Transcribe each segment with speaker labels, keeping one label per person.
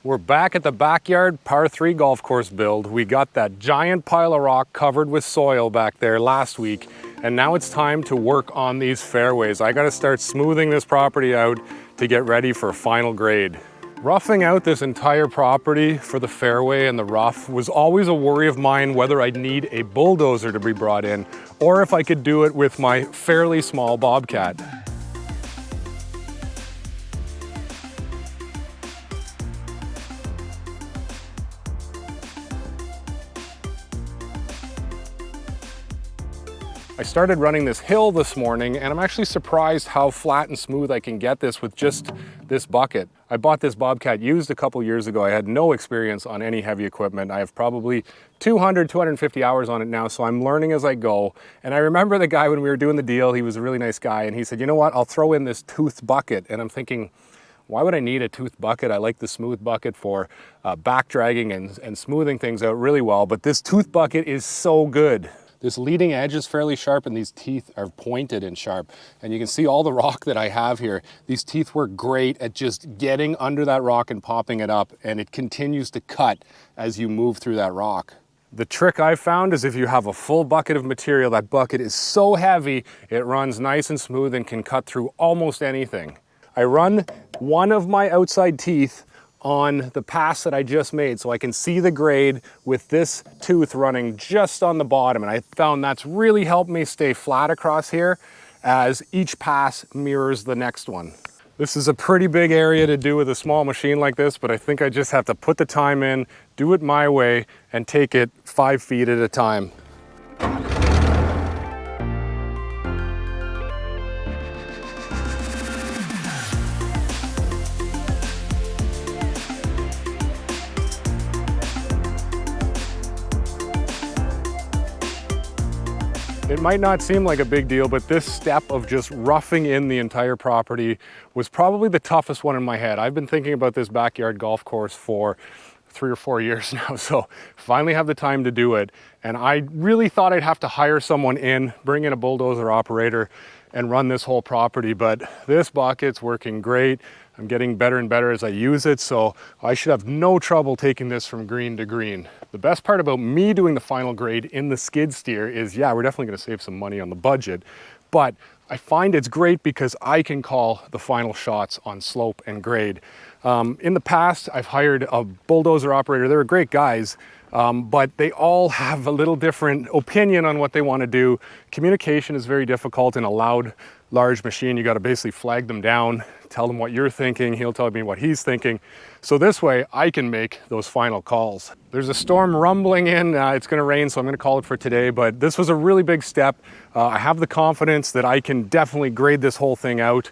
Speaker 1: We're back at the backyard par 3 golf course build. We got that giant pile of rock covered with soil back there last week, and now it's time to work on these fairways. I gotta start smoothing this property out to get ready for final grade. Roughing out this entire property for the fairway and the rough was always a worry of mine, whether I'd need a bulldozer to be brought in or if I could do it with my fairly small Bobcat. I started running this hill this morning, and I'm actually surprised how flat and smooth I can get this with just this bucket. I bought this Bobcat used a couple years ago. I had no experience on any heavy equipment. I have probably 250 hours on it now, so I'm learning as I go. And I remember the guy when we were doing the deal, he was a really nice guy, and he said, you know what, I'll throw in this toothed bucket. And I'm thinking, why would I need a toothed bucket? I like the smooth bucket for back dragging and smoothing things out really well, but this tooth bucket is so good. This leading edge is fairly sharp and these teeth are pointed and sharp. And you can see all the rock that I have here. These teeth work great at just getting under that rock and popping it up, and it continues to cut as you move through that rock. The trick I've found is if you have a full bucket of material, that bucket is so heavy, it runs nice and smooth and can cut through almost anything. I run one of my outside teeth on the pass that I just made so I can see the grade with this tooth running just on the bottom, and I found that's really helped me stay flat across here as each pass mirrors the next one. This is a pretty big area to do with a small machine like this, but I think I just have to put the time in, do it my way, and take it 5 feet at a time. It might not seem like a big deal, but this step of just roughing in the entire property was probably the toughest one in my head. I've been thinking about this backyard golf course for 3 or 4 years now, so finally have the time to do it. And I really thought I'd have to hire someone in, bring in a bulldozer operator, and run this whole property, but this bucket's working great. I'm getting better and better as I use it, so I should have no trouble taking this from green to green. The best part about me doing the final grade in the skid steer is, yeah, we're definitely gonna save some money on the budget, but I find it's great because I can call the final shots on slope and grade. In the past, I've hired a bulldozer operator. They were great guys, but they all have a little different opinion on what they want to do. Communication is very difficult in a loud, large machine. You got to basically flag them down, tell them what you're thinking. He'll tell me what he's thinking. So this way I can make those final calls. There's a storm rumbling in. It's going to rain, so I'm going to call it for today, but this was a really big step. I have the confidence that I can definitely grade this whole thing out.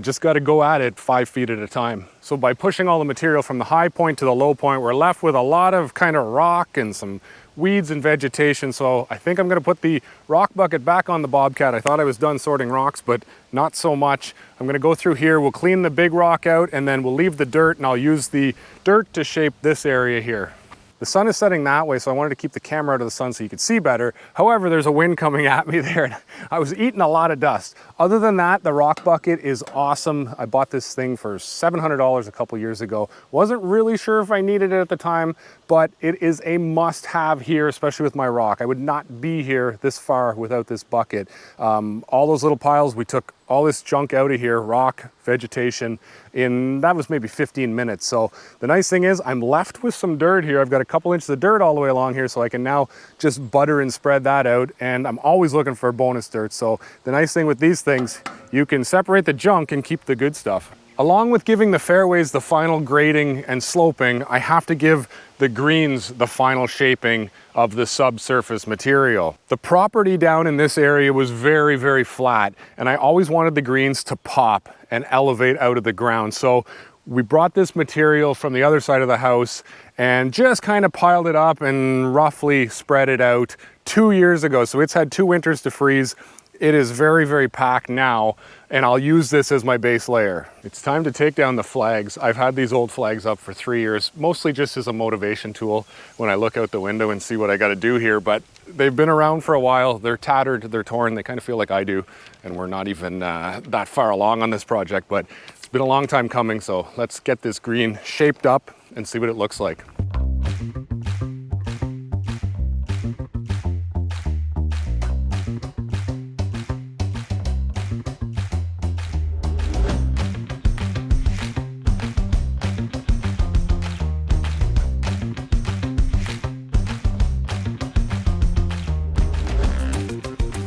Speaker 1: Just got to go at it 5 feet at a time. So by pushing all the material from the high point to the low point, we're left with a lot of kind of rock and some weeds and vegetation. So I think I'm going to put the rock bucket back on the Bobcat. I thought I was done sorting rocks, but not so much. I'm going to go through here. We'll clean the big rock out, and then we'll leave the dirt, and I'll use the dirt to shape this area here. The sun is setting that way, so I wanted to keep the camera out of the sun so you could see better. However, there's a wind coming at me there, and I was eating a lot of dust. Other than that, the rock bucket is awesome. I bought this thing for $700 a couple years ago. Wasn't really sure if I needed it at the time, but it is a must-have here, especially with my rock. I would not be here this far without this bucket. All those little piles, we took all this junk out of here, rock, vegetation, that was maybe 15 minutes. So the nice thing is I'm left with some dirt here. I've got a couple inches of dirt all the way along here, so I can now just butter and spread that out. And I'm always looking for bonus dirt. So the nice thing with these things, you can separate the junk and keep the good stuff. Along with giving the fairways the final grading and sloping, I have to give the greens the final shaping of the subsurface material. The property down in this area was very, very flat, and I always wanted the greens to pop and elevate out of the ground. So we brought this material from the other side of the house and just kind of piled it up and roughly spread it out 2 years ago. So it's had 2 winters to freeze. It is very, very packed now, and I'll use this as my base layer. It's time to take down the flags. I've had these old flags up for 3 years, mostly just as a motivation tool when I look out the window and see what I got to do here, but they've been around for a while. They're tattered, they're torn, they kind of feel like I do, and we're not even that far along on this project, but It's been a long time coming, so let's get this green shaped up and see what it looks like.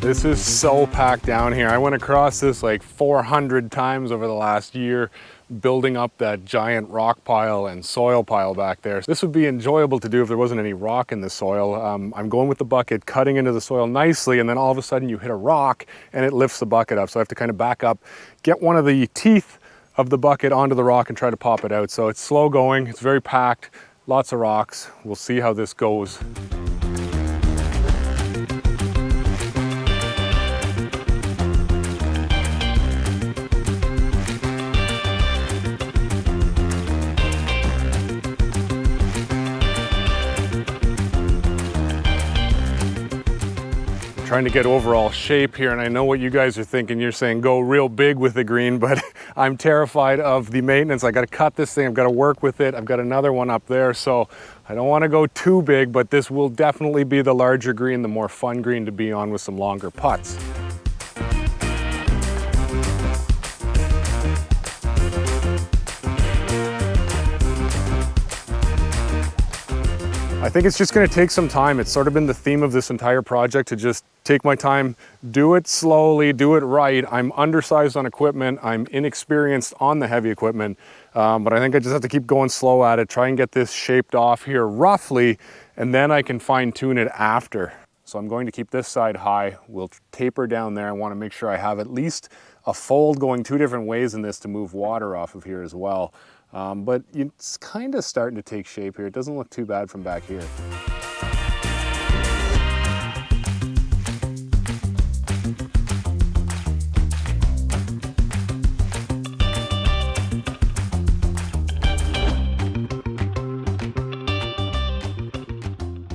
Speaker 1: This is so packed down here. I went across this like 400 times over the last year, building up that giant rock pile and soil pile back there. This would be enjoyable to do if there wasn't any rock in the soil. I'm going with the bucket, cutting into the soil nicely, and then all of a sudden you hit a rock and it lifts the bucket up. So I have to kind of back up, get one of the teeth of the bucket onto the rock and try to pop it out. So it's slow going, it's very packed, lots of rocks. We'll see how this goes. Trying to get overall shape here, and I know what you guys are thinking. You're saying go real big with the green, but I'm terrified of the maintenance. I got to cut this thing, I've got to work with it. I've got another one up there, so I don't want to go too big, but this will definitely be the larger green, the more fun green to be on with some longer putts. I think it's just going to take some time. It's sort of been the theme of this entire project to just take my time, do it slowly, do it right. I'm undersized on equipment. I'm inexperienced on the heavy equipment, but I think I just have to keep going slow at it, try and get this shaped off here roughly, and then I can fine tune it after. So I'm going to keep this side high. We'll taper down there. I want to make sure I have at least a fold going 2 different ways in this to move water off of here as well. But it's kind of starting to take shape here. It doesn't look too bad from back here.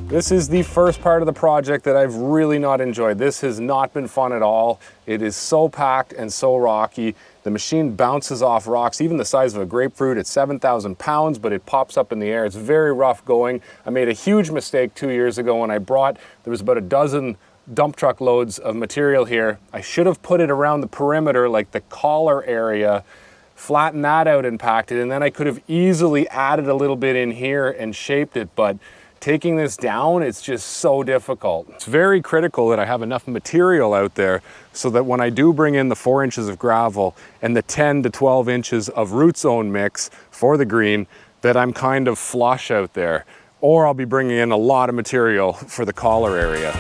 Speaker 1: This is the first part of the project that I've really not enjoyed. This has not been fun at all. It is so packed and so rocky. The machine bounces off rocks, even the size of a grapefruit. It's 7,000 pounds, but it pops up in the air. It's very rough going. I made a huge mistake 2 years ago when I brought, there was about a dozen dump truck loads of material here. I should have put it around the perimeter, like the collar area, flatten that out and packed it, and then I could have easily added a little bit in here and shaped it, but taking this down, it's just so difficult. It's very critical that I have enough material out there so that when I do bring in the 4 inches of gravel and the 10 to 12 inches of root zone mix for the green, that I'm kind of flush out there. Or I'll be bringing in a lot of material for the collar area.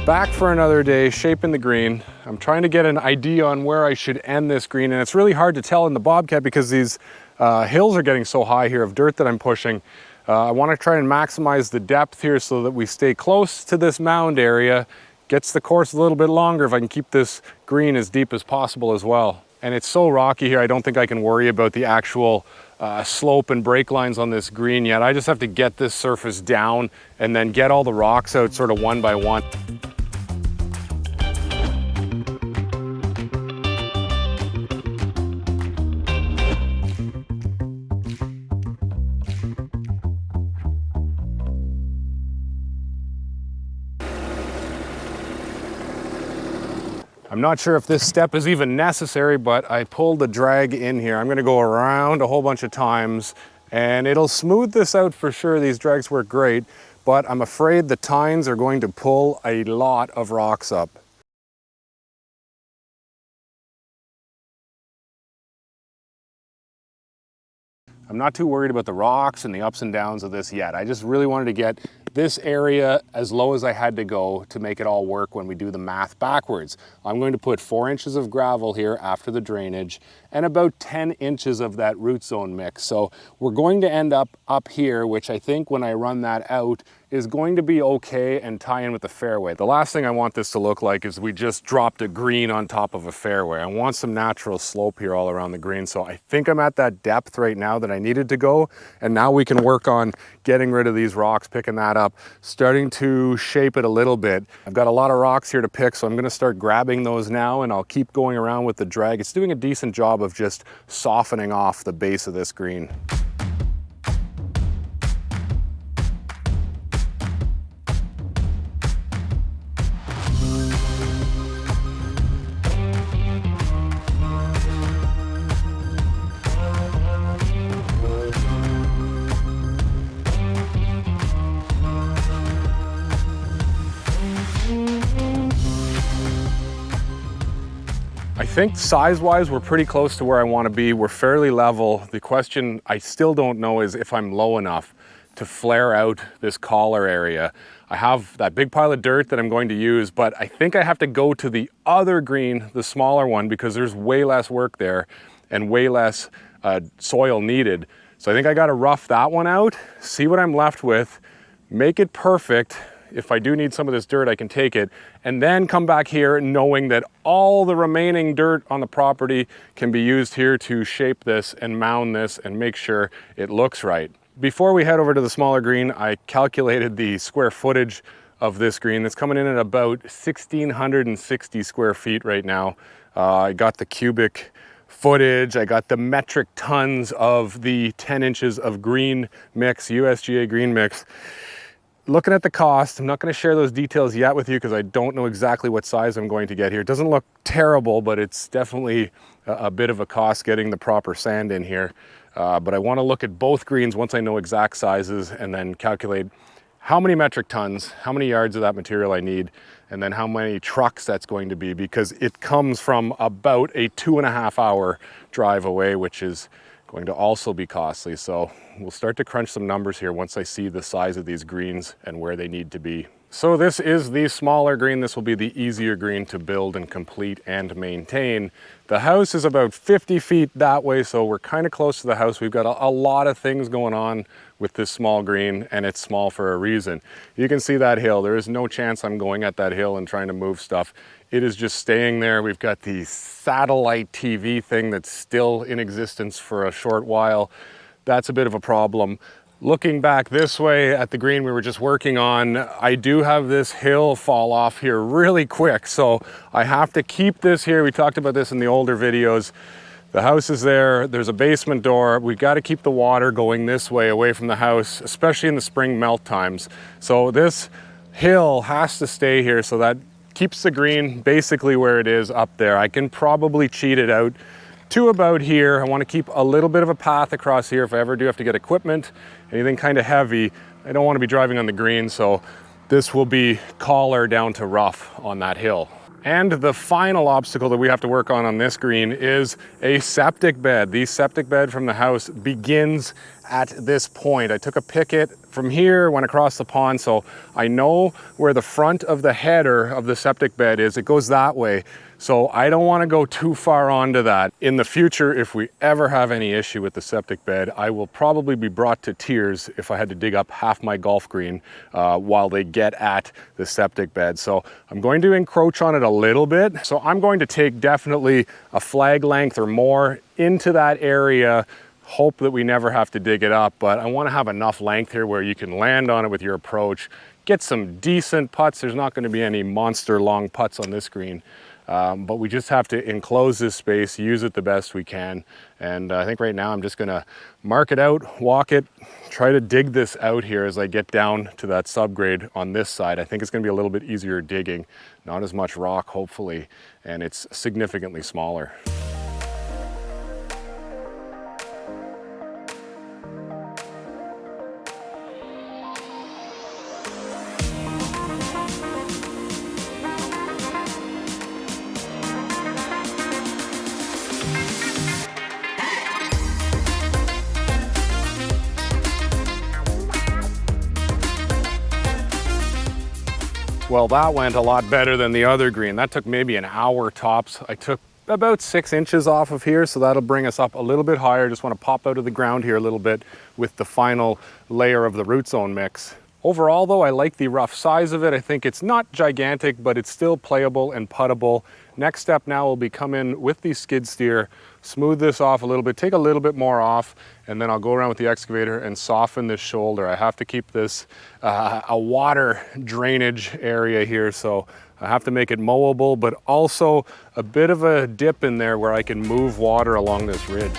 Speaker 1: Back for another day, shaping the green. I'm trying to get an idea on where I should end this green, and it's really hard to tell in the Bobcat because these hills are getting so high here of dirt that I'm pushing. I want to try and maximize the depth here so that we stay close to this mound area. Gets the course a little bit longer if I can keep this green as deep as possible as well. And it's so rocky here, I don't think I can worry about the actual slope and break lines on this green yet. I just have to get this surface down and then get all the rocks out sort of one by one. I'm not sure if this step is even necessary, but I pulled the drag in here. I'm gonna go around a whole bunch of times and it'll smooth this out for sure. These drags work great, but I'm afraid the tines are going to pull a lot of rocks up. I'm not too worried about the rocks and the ups and downs of this yet. I just really wanted to get this area as low as I had to go to make it all work when we do the math backwards. I'm going to put 4 inches of gravel here after the drainage and about 10 inches of that root zone mix. So we're going to end up here, which I think when I run that out is going to be okay and tie in with the fairway. The last thing I want this to look like is we just dropped a green on top of a fairway. I want some natural slope here all around the green. So I think I'm at that depth right now that I needed to go. And now we can work on getting rid of these rocks, picking that up, starting to shape it a little bit. I've got a lot of rocks here to pick, so I'm gonna start grabbing those now and I'll keep going around with the drag. It's doing a decent job of just softening off the base of this green. I think size-wise, we're pretty close to where I want to be. We're fairly level. The question I still don't know is if I'm low enough to flare out this collar area. I have that big pile of dirt that I'm going to use, but I think I have to go to the other green, the smaller one, because there's way less work there and way less soil needed. So I think I got to rough that one out, see what I'm left with, make it perfect. If I do need some of this dirt, I can take it, and then come back here knowing that all the remaining dirt on the property can be used here to shape this and mound this and make sure it looks right. Before we head over to the smaller green, I calculated the square footage of this green. That's coming in at about 1,660 square feet right now. I got the cubic footage, I got the metric tons of the 10 inches of green mix, USGA green mix. Looking at the cost, I'm not going to share those details yet with you because I don't know exactly what size I'm going to get here. It doesn't look terrible, but it's definitely a bit of a cost getting the proper sand in here. But I want to look at both greens once I know exact sizes and then calculate how many metric tons, how many yards of that material I need, and then how many trucks that's going to be, because it comes from about a 2.5 hour drive away, which is going to also be costly. So we'll start to crunch some numbers here once I see the size of these greens and where they need to be. So this is the smaller green. This will be the easier green to build and complete and maintain. The house is about 50 feet that way, so we're kind of close to the house. We've got a lot of things going on with this small green, and it's small for a reason. You can see that hill. There is no chance I'm going at that hill and trying to move stuff. It is just staying there. We've got the satellite TV thing that's still in existence for a short while. That's a bit of a problem. Looking back this way at the green we were just working on, I do have this hill fall off here really quick, so I have to keep this here. We talked about this in the older videos. The house is there, there's a basement door. We've got to keep the water going this way away from the house, especially in the spring melt times. So this hill has to stay here, so that keeps the green basically where it is up there. I can probably cheat it out to about here. I want to keep a little bit of a path across here if I ever do have to get equipment, anything kind of heavy. I don't want to be driving on the green, so this will be collar down to rough on that hill. And the final obstacle that we have to work on this green is a septic bed. The septic bed from the house begins at this point. I took a picket from here, went across the pond, so I know where the front of the header of the septic bed is. It goes that way. So I don't want to go too far onto that. In the future, if we ever have any issue with the septic bed, I will probably be brought to tears if I had to dig up half my golf green while they get at the septic bed. So I'm going to encroach on it a little bit. So I'm going to take definitely a flag length or more into that area, hope that we never have to dig it up, but I want to have enough length here where you can land on it with your approach, get some decent putts. There's not going to be any monster long putts on this green. But we just have to enclose this space, use it the best we can. And I think right now I'm just gonna mark it out, walk it, try to dig this out here as I get down to that subgrade on this side. I think it's gonna be a little bit easier digging, not as much rock, hopefully, and it's significantly smaller. Well, that went a lot better than the other green. That took maybe an hour tops. I took about 6 inches off of here, so that'll bring us up a little bit higher. Just want to pop out of the ground here a little bit with the final layer of the root zone mix. Overall though, I like the rough size of it. I think it's not gigantic, but it's still playable and puttable. Next step now will be come in with the skid steer, smooth this off a little bit, take a little bit more off, and then I'll go around with the excavator and soften this shoulder. I have to keep this a water drainage area here, so I have to make it mowable, but also a bit of a dip in there where I can move water along this ridge.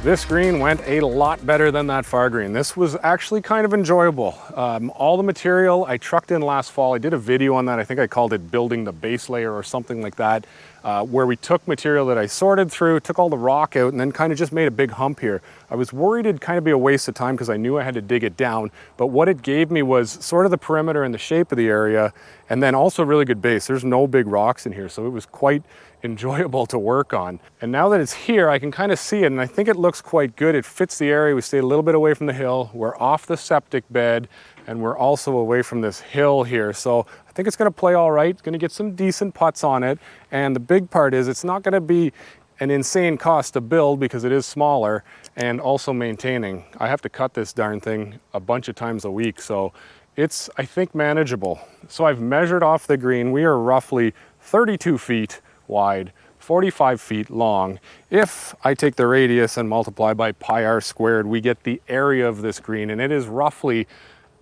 Speaker 1: This green went a lot better than that far green. This was actually kind of enjoyable. All the material I trucked in last fall, I did a video on that. I think I called it building the base layer or something like that, where we took material that I sorted through, took all the rock out, and then kind of just made a big hump here. I was worried it'd kind of be a waste of time because I knew I had to dig it down, but what it gave me was sort of the perimeter and the shape of the area, and then also really good base. There's no big rocks in here, so it was quite enjoyable to work on. And now that it's here, I can kind of see it, and I think it looks quite good. It fits the area. We stayed a little bit away from the hill. We're off the septic bed, and we're also away from this hill here. So I think it's gonna play all right. It's gonna get some decent putts on it. And the big part is it's not gonna be an insane cost to build because it is smaller, and also maintaining. I have to cut this darn thing a bunch of times a week, so it's, I think, manageable. So I've measured off the green. We are roughly 32 feet wide, 45 feet long. If I take the radius and multiply by pi r squared, we get the area of this green, and it is roughly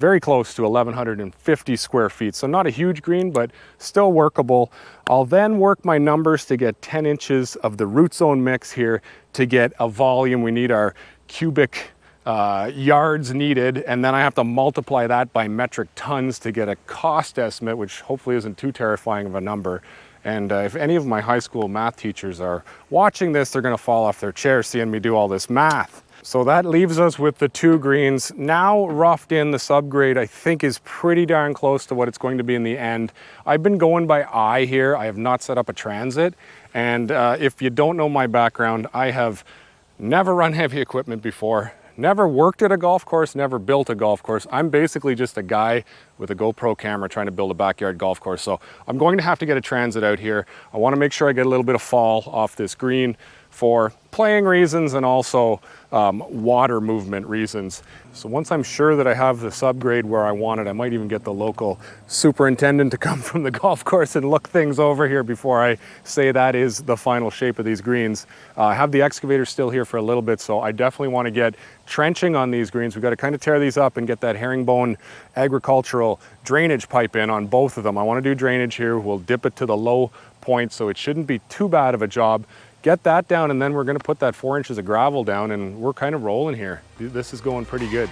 Speaker 1: very close to 1,150 square feet. So not a huge green, but still workable. I'll then work my numbers to get 10 inches of the root zone mix here to get a volume. We need our cubic yards needed, and then I have to multiply that by metric tons to get a cost estimate, which hopefully isn't too terrifying of a number. And if any of my high school math teachers are watching this, they're gonna fall off their chairs seeing me do all this math. So that leaves us with the two greens. Now roughed in, the subgrade I think is pretty darn close to what it's going to be in the end. I've been going by eye here. I have not set up a transit. And if you don't know my background, I have never run heavy equipment before. Never worked at a golf course, never built a golf course. I'm basically just a guy with a GoPro camera trying to build a backyard golf course. So I'm going to have to get a transit out here. I want to make sure I get a little bit of fall off this green for playing reasons and also water movement reasons. So once I'm sure that I have the subgrade where I want it, I might even get the local superintendent to come from the golf course and look things over here before I say that is the final shape of these greens. I have the excavator still here for a little bit, so I definitely want to get trenching on these greens. We've got to kind of tear these up and get that herringbone agricultural drainage pipe in on both of them. I want to do drainage here. We'll dip it to the low point, so it shouldn't be too bad of a job. Get that down, and then we're going to put that 4 inches of gravel down, and we're kind of rolling here. This is going pretty good.